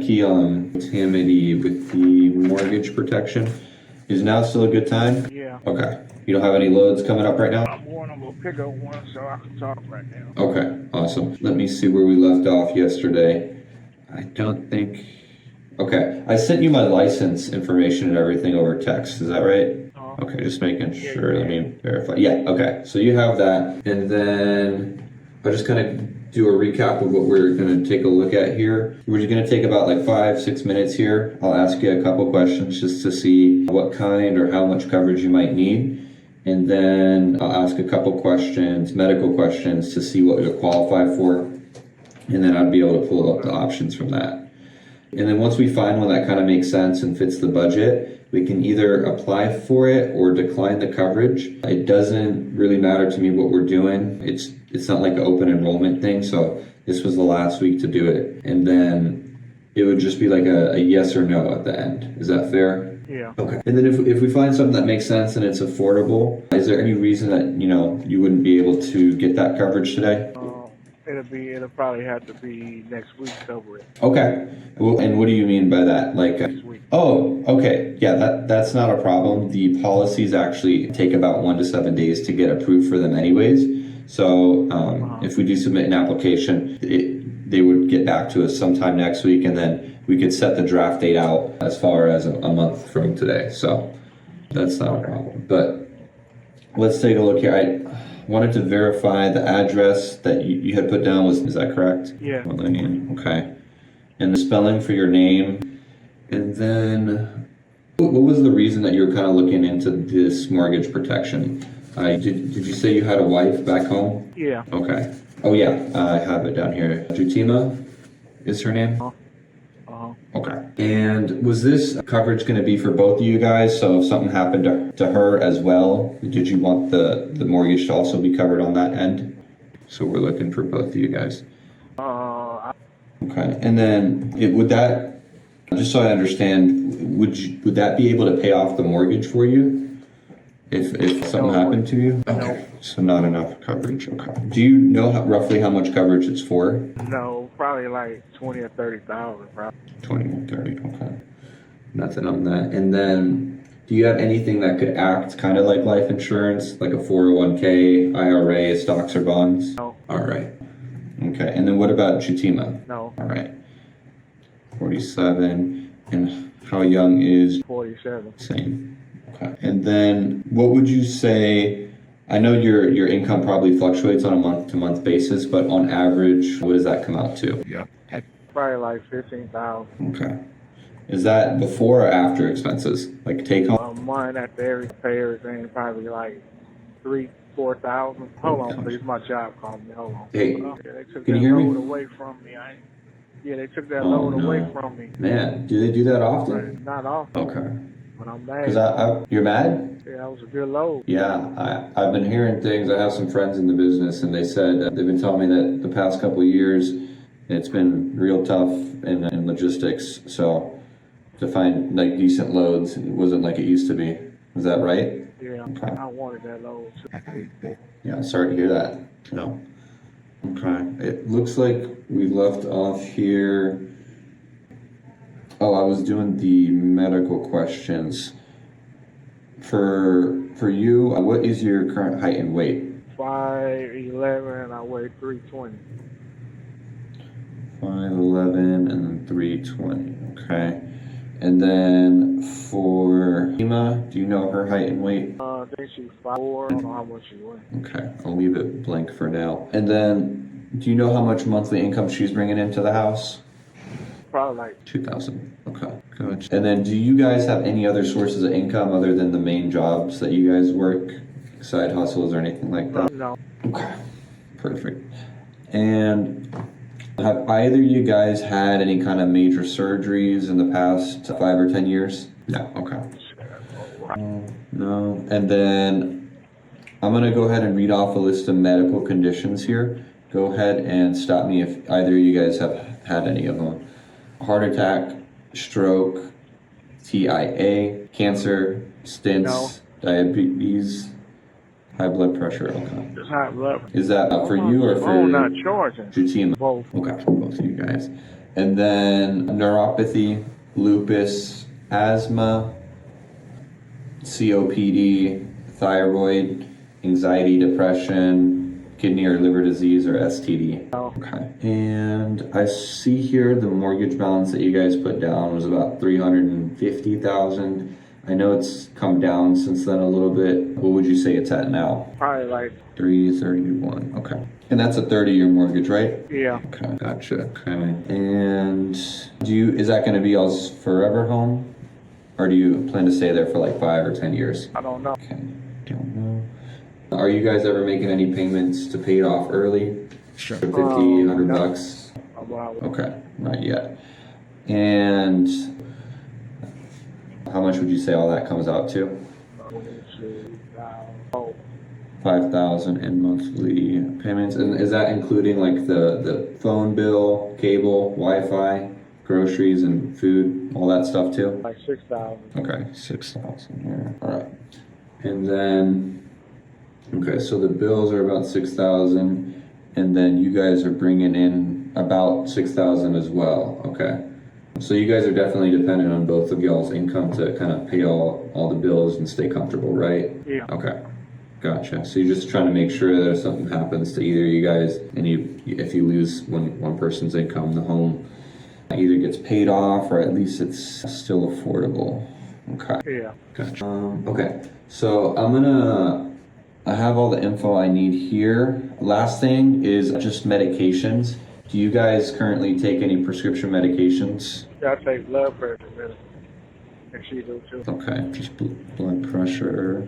key on Tammy with the mortgage protection. Is now still a good time? Yeah. Okay. You don't have any loads coming up right now? I'm gonna pick up one so I can talk right now. Okay, awesome. Let me see where we left off yesterday. I don't think... Okay, I sent you my license information and everything over text. Is that right? Okay, just making sure. Let me verify. Yeah, okay. So you have that. And then I'll just kind of do a recap of what we're going to take a look at here. We're going to take about like 5-6 minutes here. I'll ask you a couple questions just to see what kind or how much coverage you might need. And then I'll ask a couple questions, medical questions, to see what you're qualified for. And then I'd be able to pull up the options from that. And then once we find one that kind of makes sense and fits the budget, we can either apply for it or decline the coverage. It doesn't really matter to me what we're doing. It's not like an open enrollment thing. So this was the last week to do it. And then it would just be like a yes or no at the end. Is that fair? Yeah. Okay. And then if we find something that makes sense and it's affordable, is there any reason that, you wouldn't be able to get that coverage today? It'll probably have to be next week coverage. Okay. Well, and what do you mean by that? Like, Next week. oh, okay. Yeah, that's not a problem. The policies actually take about 1 to 7 days to get approved for them anyways. So if we do submit an application, they would get back to us sometime next week, and then we could set the draft date out as far as a month from today. So that's not a problem. But let's take a look here. I wanted to verify the address that you had put down is that correct? Yeah. Millennium, okay. And the spelling for your name. And then what was the reason that you were kind of looking into this mortgage protection? Did you say you had a wife back home? Yeah. Okay. Oh yeah, I have it down here. Jutima is her name? Okay. And was this coverage going to be for both of you guys? So if something happened to her as well, did you want the mortgage to also be covered on that end? So we're looking for both of you guys. Okay. And then would that, just so I understand, would that be able to pay off the mortgage for you if something happened to you? Okay. So not enough coverage. Okay. Do you know roughly how much coverage it's for? No, probably like 20 or 30,000, probably. 20 or 30, okay. Nothing on that. And then, do you have anything that could act kind of like life insurance, like a 401k, IRA, stocks or bonds? No. All right. Okay, and then what about Jutima? No. All right. 47, and how young is? 47. Same. Okay. And then, what would you say, I know your income probably fluctuates on a month-to-month basis, but on average, what does that come out to? Yeah. Probably like 15,000. Okay. Is that before or after expenses? Like take home? Mine at the pay everything probably like 3,000-4,000. Hold on, please. My job called me. Hold on. Hey, They took can that you hear me? load away from me. They took that load away from me. Man, do they do that often? Not often. Okay. But I'm mad. Because you're mad? Yeah, that was a good load. Yeah, I've been hearing things. I have some friends in the business, and they said they've been telling me that the past couple of years, it's been real tough in logistics. So to find like decent loads, it wasn't like it used to be. Is that right? Yeah, okay. I wanted that load. Yeah, sorry to hear that. No. Okay. It looks like we left off here. Oh, I was doing the medical questions. For you, what is your current height and weight? 5'11", and I weigh 320. 5'11" and then 320. Okay. And then for Emma, do you know her height and weight? I think she's 5'4". I don't know how much she weighs. Okay, I'll leave it blank for now. And then, do you know how much monthly income she's bringing into the house? Probably like 2,000. Okay, good. And then, do you guys have any other sources of income other than the main jobs that you guys work, side hustles or anything like that? No. Okay, perfect. And have either you guys had any kind of major surgeries in the past 5 or 10 years? No. Okay. No. And then I'm gonna go ahead and read off a list of medical conditions here. Go ahead and stop me if either of you guys have had any of them. Heart attack, stroke, TIA, cancer, stents, diabetes, high blood pressure. Okay. Just high blood pressure. Is that for you or for not charging? Jutima? Both. Okay, for both of you guys. And then neuropathy, lupus, asthma, COPD, thyroid, anxiety, depression, kidney or liver disease, or STD. No. Okay. And I see here the mortgage balance that you guys put down was about $350,000. I know it's come down since then a little bit. What would you say it's at now? Probably like, 331. Okay. And that's a 30-year mortgage, right? yeah. Okay, gotcha. Okay. And is that going to be y'all's forever home? Or do you plan to stay there for like 5 or 10 years? I don't know. Okay, don't know. Are you guys ever making any payments to pay it off early? Sure. 50, 100 no. bucks? Well, Okay, not yet. And how much would you say all that comes out to? 5,000 in monthly payments. And is that including like the phone bill, cable, Wi-Fi, groceries and food, all that stuff too? like 6,000. Okay, 6,000 here. All right. And then, okay, so the bills are about 6,000, and then you guys are bringing in about 6,000 as well. Okay. So you guys are definitely dependent on both of y'all's income to kind of pay all the bills and stay comfortable, right? Yeah. Okay. Gotcha. So you're just trying to make sure that if something happens to either of you guys, and if you lose one person's income, the home either gets paid off or at least it's still affordable. Okay. Yeah. Gotcha. Okay. So I have all the info I need here. Last thing is just medications. Do you guys currently take any prescription medications? Yeah, I take blood pressure medicine. And she do too. Okay, just blood pressure.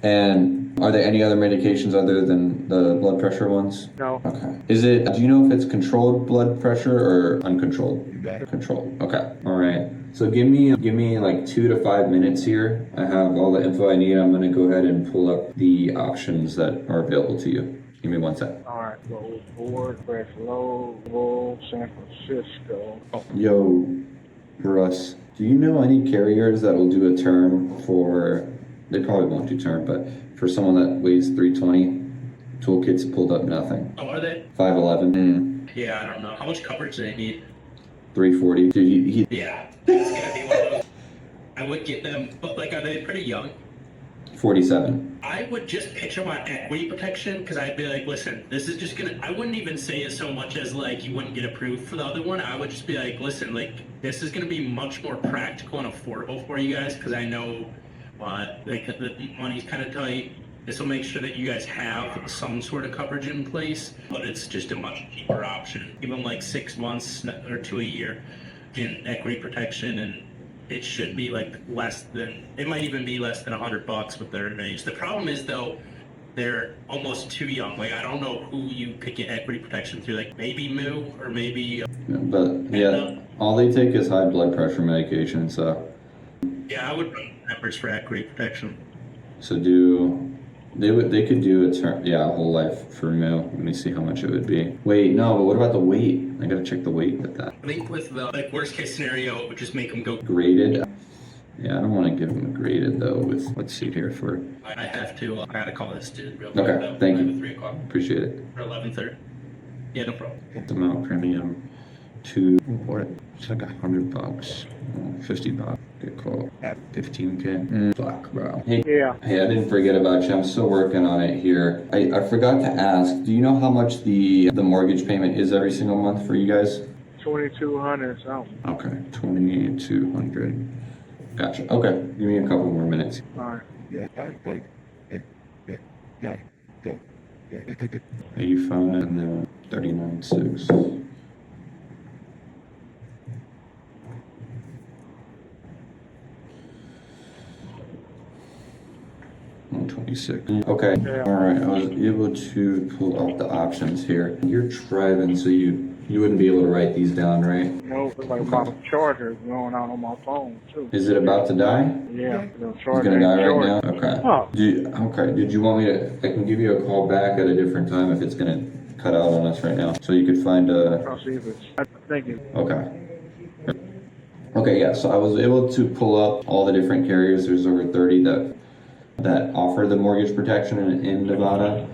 And are there any other medications other than the blood pressure ones? No. Okay. Do you know if it's controlled blood pressure or uncontrolled? Controlled. Okay. All right. So give me like 2 to 5 minutes here. I have all the info I need. I'm gonna go ahead and pull up the options that are available to you. Give me 1 sec. All right. So Ford, Fresh Low, Bull, San Francisco. Yo, Russ, do you know any carriers that will do a term for? They probably won't do term, but for someone that weighs 320, toolkits pulled up nothing. Oh, are they? 5'11". Yeah, I don't know. How much coverage do they need? 340. Dude, Yeah, it's gonna be one of those. I would get them, but like, are they pretty young? 47. I would just pitch them on equity protection because I'd be like, listen, this is just gonna. I wouldn't even say it so much as like you wouldn't get approved for the other one. I would just be like, listen, like this is gonna be much more practical and affordable for you guys because I know like the money's kind of tight. This will make sure that you guys have some sort of coverage in place, but it's just a much cheaper option. Even like 6 months or to a year in equity protection, and it should be like less than, it might even be less than $100 with their age. The problem is though, they're almost too young. Like I don't know who you could get equity protection through, like maybe Moo or maybe. But yeah, all they take is high blood pressure medication. So Yeah, I would run numbers for equity protection. so they could do a term, yeah, a whole life for Moo. Let me see how much it would be. Wait, no, but what about the weight? I gotta check the weight with that. I think with the like worst case scenario, it would just make them go. Graded. Yeah, I don't want to give them a graded though. Let's see here for. I have to. I gotta call this dude real Okay, quick. thank you. 3 o'clock Appreciate it. or 11:30. Yeah, no problem. The amount premium to what? It's like $100, $50. Good quote. At 15K. Fuck, bro. Hey, Yeah. hey, I didn't forget about you. I'm still working on it here. I forgot to ask. Do you know how much the mortgage payment is every single month for you guys? 2,200 something. Okay, 2,200. Gotcha. Okay, give me a couple more minutes. All right. 85 and then 39.6. $126. Okay. Yeah. All right. I was able to pull out the options here. You're driving, so you wouldn't be able to write these down, right? No, it's like my charger is going out on my phone too. Is it about to die? Yeah, the It's charger. gonna die ain't right charged. now. Okay. Oh. Okay. Did you want me to? I can give you a call back at a different time if it's gonna cut out on us right now, so you could find a. I'll see if it's. I think it's. Okay. Okay, yeah, so I was able to pull up all the different carriers. There's over 30 that offer the mortgage protection in Nevada.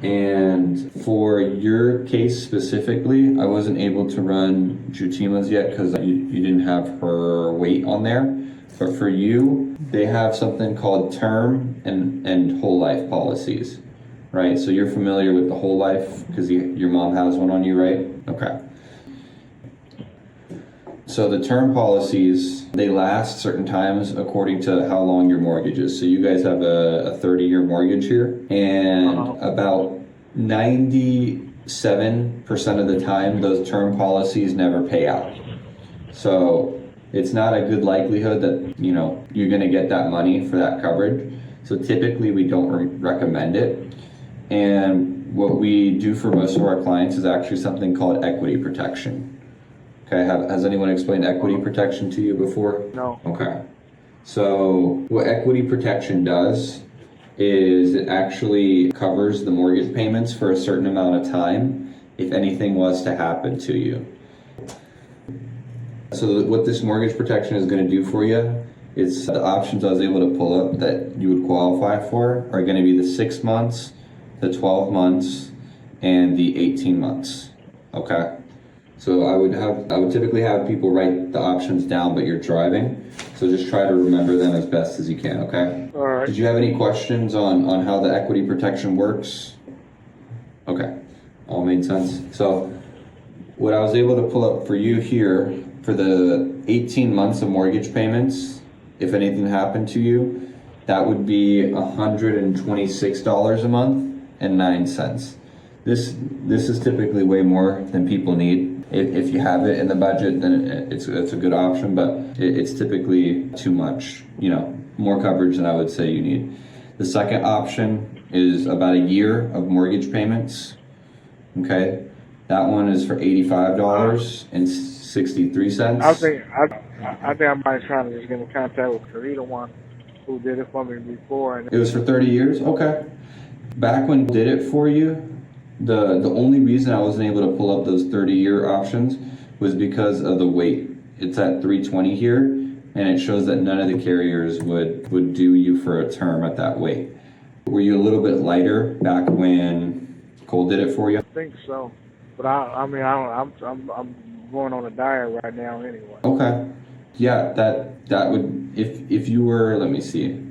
And for your case specifically, I wasn't able to run Jutima's yet because you didn't have her weight on there. But for you, they have something called term and whole life policies, right? So you're familiar with the whole life because your mom has one on you, right? Okay. So the term policies, they last certain times according to how long your mortgage is. So you guys have a 30-year mortgage here, and about 97% of the time, those term policies never pay out. So it's not a good likelihood that, you know, you're gonna get that money for that coverage. So typically we don't recommend it. And what we do for most of our clients is actually something called equity protection. Okay, has anyone explained equity protection to you before? No. Okay. So what equity protection does is it actually covers the mortgage payments for a certain amount of time if anything was to happen to you. So what this mortgage protection is going to do for you is the options I was able to pull up that you would qualify for are going to be the 6 months, the 12 months, and the 18 months. Okay. So I would typically have people write the options down, but you're driving. So just try to remember them as best as you can, okay? All right. Did you have any questions on how the equity protection works? Okay, all made sense. So what I was able to pull up for you here, for the 18 months of mortgage payments, if anything happened to you, that would be $126 a month and 9 cents. This is typically way more than people need. If you have it in the budget, then it's a good option, but it's typically too much, you know, more coverage than I would say you need. The second option is about a year of mortgage payments. Okay, that one is for $85.63. I think I might try to just get in contact with Karita, one who did it for me before. And It was for 30 years? Okay. Back when did it for you, the only reason I wasn't able to pull up those 30-year options was because of the weight. It's at 320 here, and it shows that none of the carriers would do you for a term at that weight. Were you a little bit lighter back when Cole did it for you? I think so, but I'm going on a diet right now anyway. Okay. Yeah, that would, if you were, let me see,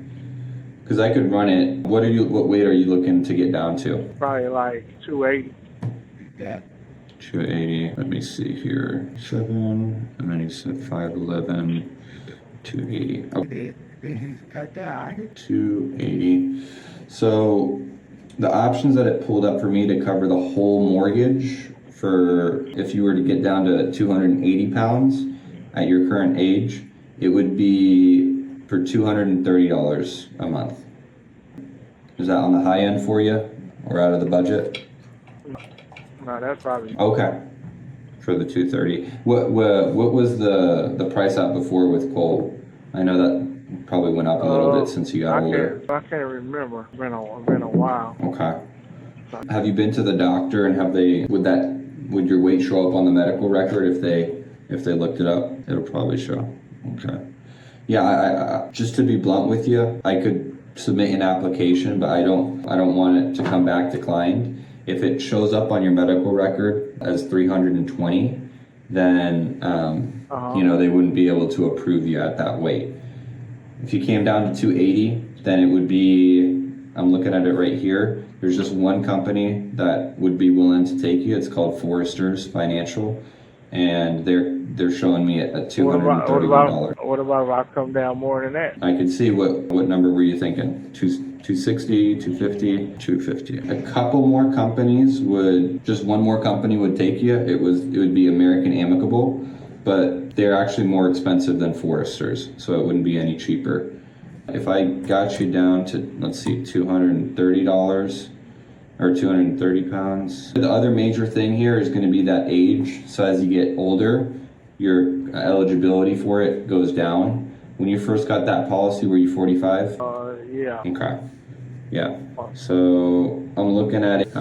because I could run it. What weight are you looking to get down to? Probably like 280. Yeah. 280. Let me see here. 7, and then he said 5'11", 280. Okay. 280. So the options that it pulled up for me to cover the whole mortgage for if you were to get down to 280 pounds at your current age, it would be for $230 a month. Is that on the high end for you or out of the budget? No, that's probably Okay. For the 230. What was the price at before with Cole? I know that probably went up a little bit since you got older. I can't remember. It's been a while. Okay. Have you been to the doctor and would your weight show up on the medical record if they looked it up? It'll probably show. Okay. Yeah, I just to be blunt with you, I could submit an application, but I don't want it to come back declined. If it shows up on your medical record as 320, then you know, they wouldn't be able to approve you at that weight. If you came down to 280, then it would be, I'm looking at it right here, there's just one company that would be willing to take you. It's called Foresters Financial, and they're showing me at $231. What about if I come down more than that? I could see what number were you thinking? 260, 250, 250. A couple more companies one more company would take you. It would be American Amicable, but they're actually more expensive than Foresters, so it wouldn't be any cheaper. If I got you down to, let's see, $230 or 230 pounds. The other major thing here is going to be that age. So as you get older, your eligibility for it goes down. When you first got that policy, were you 45? Yeah. Okay. Yeah. So I'm looking at it.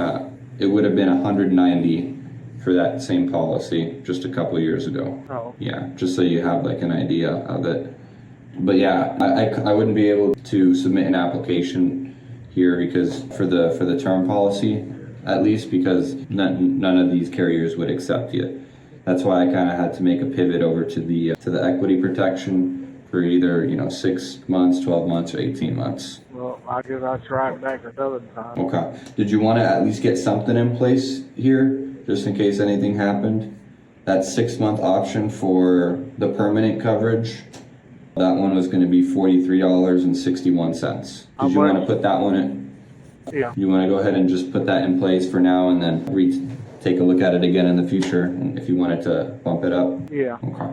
It would have been 190 for that same policy just a couple years ago. Oh. Yeah, just so you have like an idea of it. But yeah, I wouldn't be able to submit an application here because for the term policy, at least, because none of these carriers would accept you. That's why I kind of had to make a pivot over to the equity protection for either 6 months, 12 months, or 18 months. Well, I guess I'll try it back another time. Okay. Did you want to at least get something in place here, just in case anything happened? That 6-month option for the permanent coverage, that one was going to be $43.61. How Did you want to much? put that one in? Yeah. You want to go ahead and just put that in place for now and then take a look at it again in the future and if you wanted to bump it up? Yeah. Okay.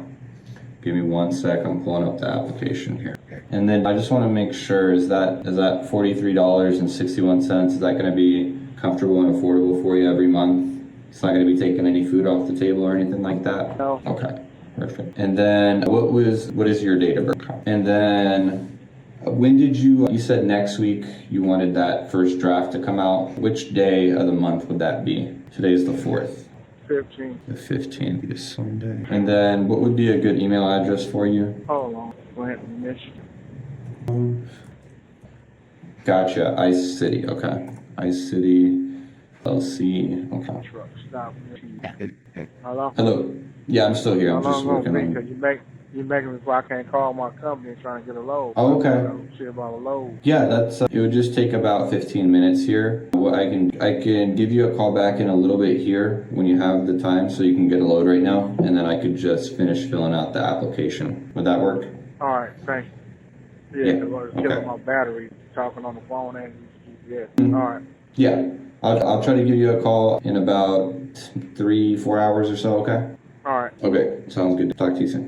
Give me 1 sec. I'm pulling up the application here. And then I just want to make sure, is that $43.61, is that going to be comfortable and affordable for you every month? It's not going to be taking any food off the table or anything like that? No. Okay. Perfect. And then what is your date of birth? And then when did you said next week you wanted that first draft to come out. Which day of the month would that be? Today's the 4th. 15. The 15th is Sunday. And then what would be a good email address for you? Hold on. Clinton, Michigan. Gotcha. Ice City. Okay. Ice City LC. Okay. Truck stop. Michigan. Hello? Hello. Yeah, I'm still here. How I'm long just gonna working be? on. Cause you making me before I can't call my company and trying to get a load. Oh, okay. See about a load. Yeah, that's it would just take about 15 minutes here. What I can give you a call back in a little bit here when you have the time so you can get a load right now, and then I could just finish filling out the application. Would that work? All right, thank you. Yeah, Yeah, 'cause I was okay. killing my battery talking on the phone and GPS. Mhm. All right. Yeah. I'll try to give you a call in about 3-4 hours or so, okay? All right. Okay, sounds good. Talk to you soon.